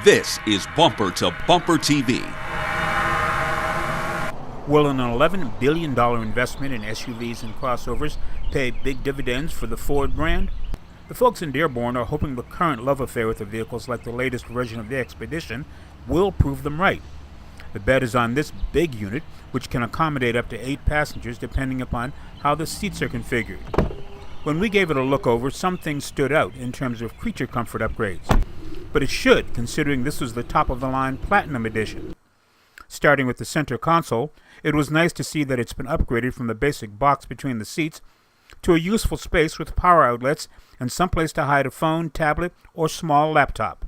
This is Bumper to Bumper TV. Will an $11 billion investment in SUVs and crossovers pay big dividends for the Ford brand? The folks in Dearborn are hoping the current love affair with the vehicles like the latest version of the Expedition will prove them right. The bet is on this big unit, which can accommodate up to 8 passengers depending upon how the seats are configured. When we gave it a look over, some things stood out in terms of creature comfort upgrades. But it should, considering this was the top-of-the-line Platinum Edition. Starting with the center console, it was nice to see that it's been upgraded from the basic box between the seats to a useful space with power outlets and someplace to hide a phone, tablet, or small laptop.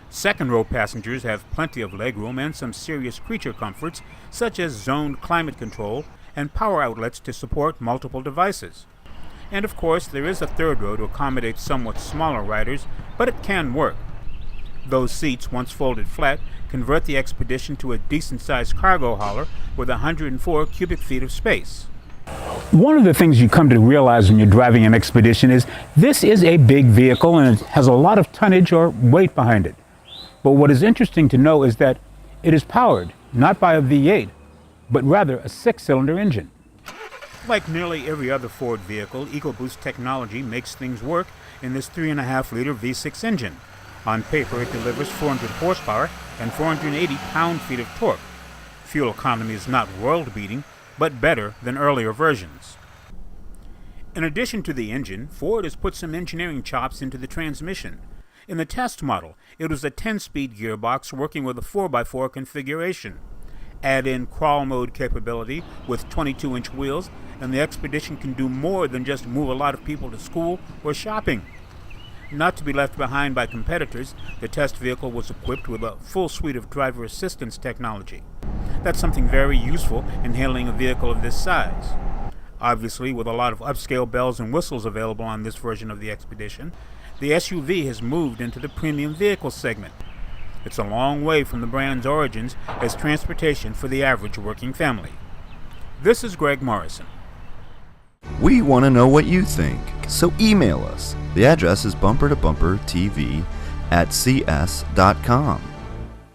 Second-row passengers have plenty of legroom and some serious creature comforts, such as zoned climate control and power outlets to support multiple devices. And of course, there is a third row to accommodate somewhat smaller riders, but it can work. Those seats, once folded flat, convert the Expedition to a decent-sized cargo hauler with 104 cubic feet of space. One of the things you come to realize when you're driving an Expedition is this is a big vehicle and it has a lot of tonnage or weight behind it. But what is interesting to know is that it is powered not by a V8, but rather a 6-cylinder engine. Like nearly every other Ford vehicle, EcoBoost technology makes things work in this 3.5-liter V6 engine. On paper, it delivers 400 horsepower and 480 pound-feet of torque. Fuel economy is not world-beating, but better than earlier versions. In addition to the engine, Ford has put some engineering chops into the transmission. In the test model, it was a 10-speed gearbox working with a 4x4 configuration. Add in crawl mode capability with 22-inch wheels, and the Expedition can do more than just move a lot of people to school or shopping. Not to be left behind by competitors, the test vehicle was equipped with a full suite of driver assistance technology. That's something very useful in handling a vehicle of this size. Obviously, with a lot of upscale bells and whistles available on this version of the Expedition, the SUV has moved into the premium vehicle segment. It's a long way from the brand's origins as transportation for the average working family. This is Greg Morrison. We want to know what you think, so email us. The address is bumpertobumpertv@cs.com.